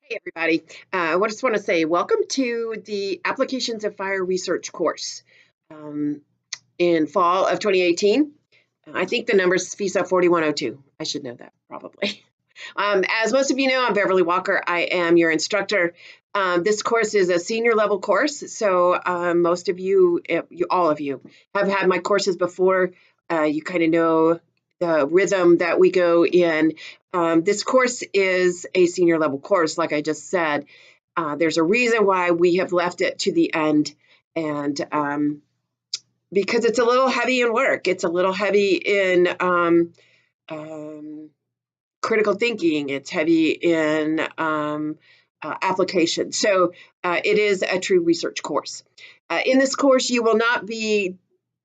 Hey everybody, I just want to say welcome to the Applications of Fire Research course um, in fall of 2018. I think the number is FESA 4102. I should know that probably. As most of you know, I'm Beverly Walker. I am your instructor. This course is a senior level course, so most of you, all of you, have had my courses before. You kind of know the rhythm that we go in. This course is a senior level course, like I just said. There's a reason why we have left it to the end, and because it's a little heavy in work. It's a little heavy in critical thinking. It's heavy in application. So it is a true research course. In this course, you will not be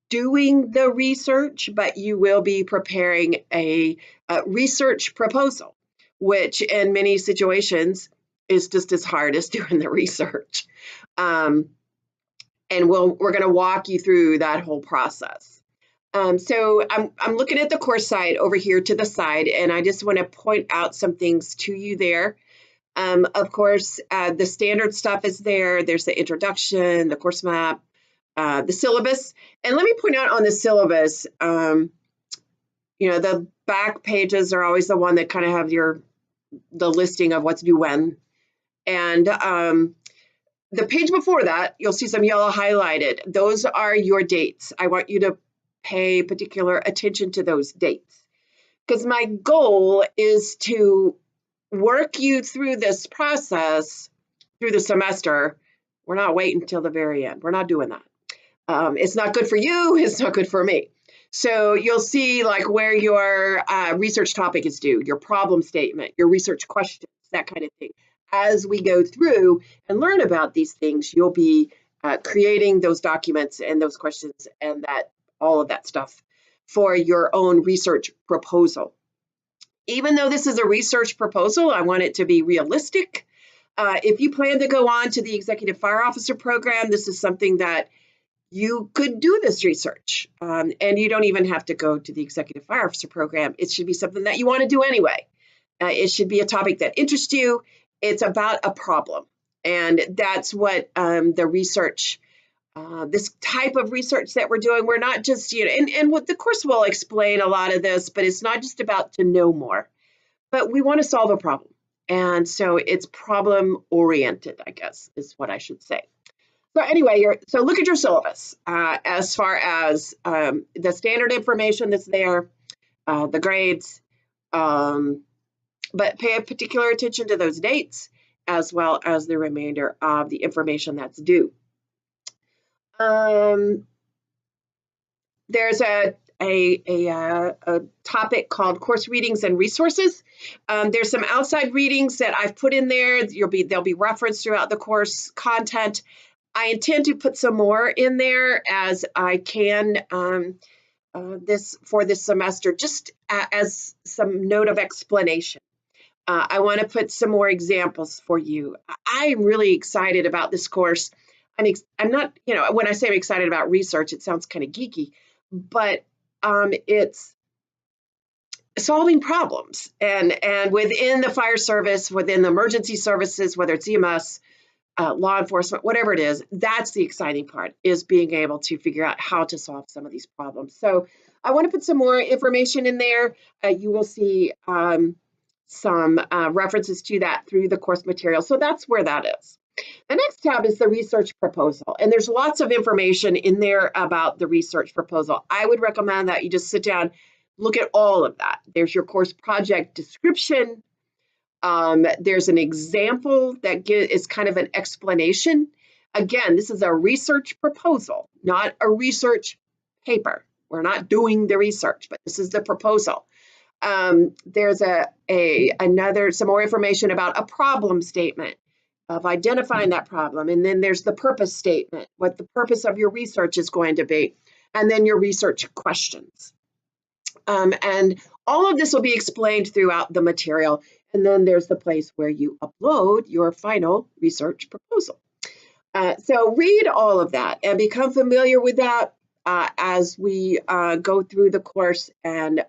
doing the research, but you will be preparing a research proposal, which in many situations is just as hard as doing the research. And we're going to walk you through that whole process. So I'm looking at the course site over here to the side, and I just want to point out some things to you there. Of course, the standard stuff is there. There's the introduction, the course map, the syllabus. And let me point out on the syllabus, the back pages are always the one that kind of have the listing of what's due when. And the page before that, you'll see some yellow highlighted. Those are your dates. I want you to pay particular attention to those dates, because my goal is to work you through this process through the semester. We're not waiting until the very end. We're not doing that. It's not good for you. It's not good for me. So you'll see like where your research topic is due, your problem statement, your research questions, that kind of thing. As we go through and learn about these things, you'll be creating those documents and those questions and all of that stuff for your own research proposal. Even though this is a research proposal, I want it to be realistic. If you plan to go on to the Executive Fire Officer program, this is something that you could do this research. And you don't even have to go to the Executive Fire Officer program. It should be something that you want to do anyway. It should be a topic that interests you. It's about a problem. And that's what the research, this type of research that we're doing, we're not just, and what the course will explain a lot of this, but it's not just about to know more, but we want to solve a problem. And so it's problem oriented, I guess, is what I should say. So anyway, so look at your syllabus as far as the standard information that's there, the grades, but pay particular attention to those dates as well as the remainder of the information that's due. There's a topic called course readings and resources. There's some outside readings that I've put in there. They'll be referenced throughout the course content. I intend to put some more in there as I can for this semester, just as some note of explanation. I want to put some more examples for you. I'm really excited about this course. I'm not, when I say I'm excited about research, it sounds kind of geeky, but it's solving problems. And within the fire service, within the emergency services, whether it's EMS, law enforcement, whatever it is, that's the exciting part, is being able to figure out how to solve some of these problems. So I want to put some more information in there. You will see some references to that through the course material. So that's where that is. The next tab is the research proposal. And there's lots of information in there about the research proposal. I would recommend that you just sit down, look at all of that. There's your course project description. There's an example that is kind of an explanation. Again, this is a research proposal, not a research paper. We're not doing the research, but this is the proposal. There's some more information about a problem statement of identifying that problem. And then there's the purpose statement, what the purpose of your research is going to be, and then your research questions. And all of this will be explained throughout the material. And then there's the place where you upload your final research proposal. So read all of that and become familiar with that as we go through the course and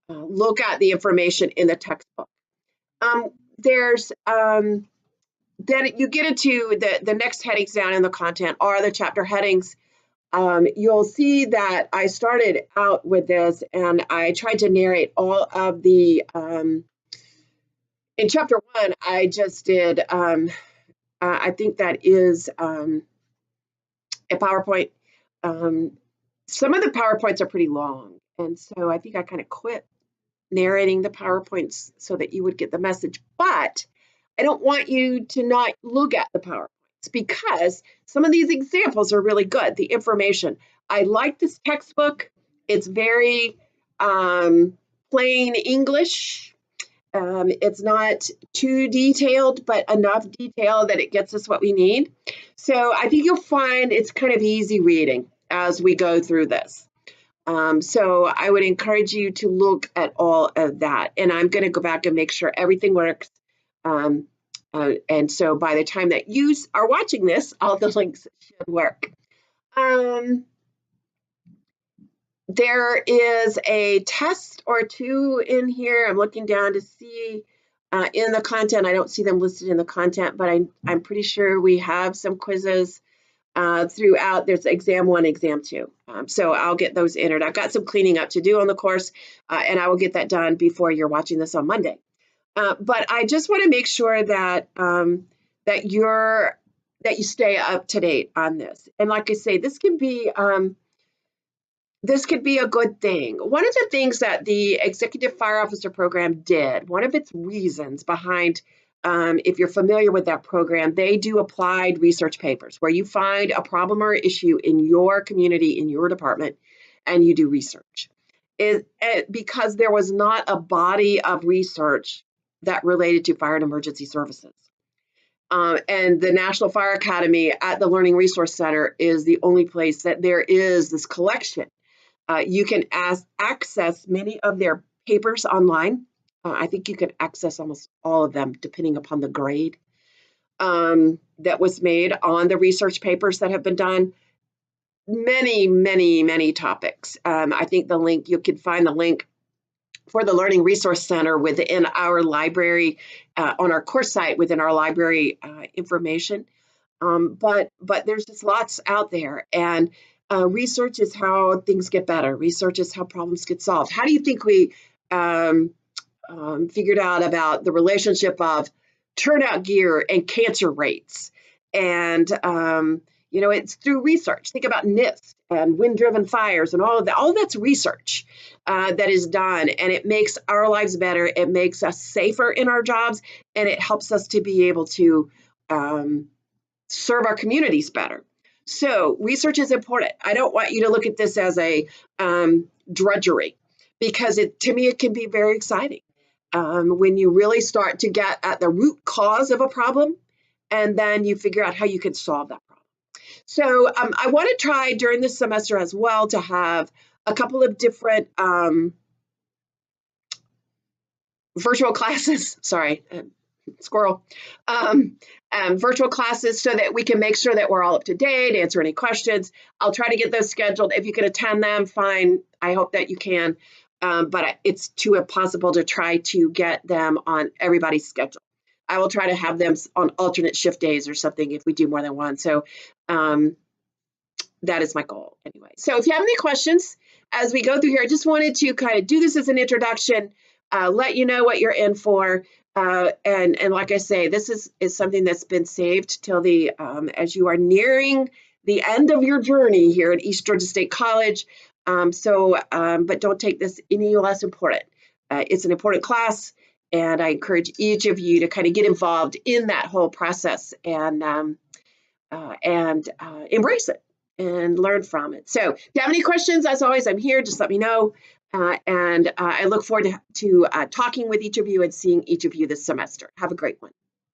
look at the information in the textbook. there's then you get into the next headings down in the content are the chapter headings. You'll see that I started out with this and I tried to narrate all of the, in chapter 1, I just did, I think that is a PowerPoint. Some of the PowerPoints are pretty long. And so I think I kind of quit narrating the PowerPoints so that you would get the message. But I don't want you to not look at the PowerPoints because some of these examples are really good. The information. I like this textbook. It's very plain English. It's not too detailed, but enough detail that it gets us what we need. So I think you'll find it's kind of easy reading as we go through this. So I would encourage you to look at all of that. And I'm going to go back and make sure everything works. And so by the time that you are watching this, all the links should work. There is a test or two in here. I'm looking down to see in the content. I don't see them listed in the content, but I'm pretty sure we have some quizzes throughout. There's exam 1, exam 2. So I'll get those entered. I've got some cleaning up to do on the course, and I will get that done before you're watching this on Monday. But I just want to make sure that that you stay up to date on this. And like I say, this could be a good thing. One of the things that the Executive Fire Officer Program did, one of its reasons behind, if you're familiar with that program, they do applied research papers where you find a problem or issue in your community, in your department, and you do research. Because there was not a body of research that related to fire and emergency services. And the National Fire Academy at the Learning Resource Center is the only place that there is this collection. You can access many of their papers online. I think you can access almost all of them, depending upon the grade that was made on the research papers that have been done. Many, many, many topics. I think the link, you can find the link for the Learning Resource Center within our library, on our course site within our library information. But there's just lots out there. And research is how things get better. Research is how problems get solved. How do you think we figured out about the relationship of turnout gear and cancer rates? And, you know, it's through research. Think about NIST and wind-driven fires and all of that. All that's research that is done, and it makes our lives better. It makes us safer in our jobs, and it helps us to be able to serve our communities better. So research is important. I don't want you to look at this as a drudgery, because to me, it can be very exciting when you really start to get at the root cause of a problem, and then you figure out how you can solve that problem. So I want to try during this semester as well to have a couple of different virtual classes. Sorry, squirrel. Virtual classes so that we can make sure that we're all up to date, answer any questions. I'll try to get those scheduled. If you can attend them, fine. I hope that you can. But it's too impossible to try to get them on everybody's schedule. I will try to have them on alternate shift days or something if we do more than one. So that is my goal anyway. So if you have any questions as we go through here, I just wanted to kind of do this as an introduction, let you know what you're in for. And like I say, this is something that's been saved till the as you are nearing the end of your journey here at East Georgia State College. But don't take this any less important. It's an important class, and I encourage each of you to kind of get involved in that whole process and embrace it and learn from it. So if you have any questions, as always, I'm here. Just let me know. And I look forward to talking with each of you and seeing each of you this semester. Have a great one.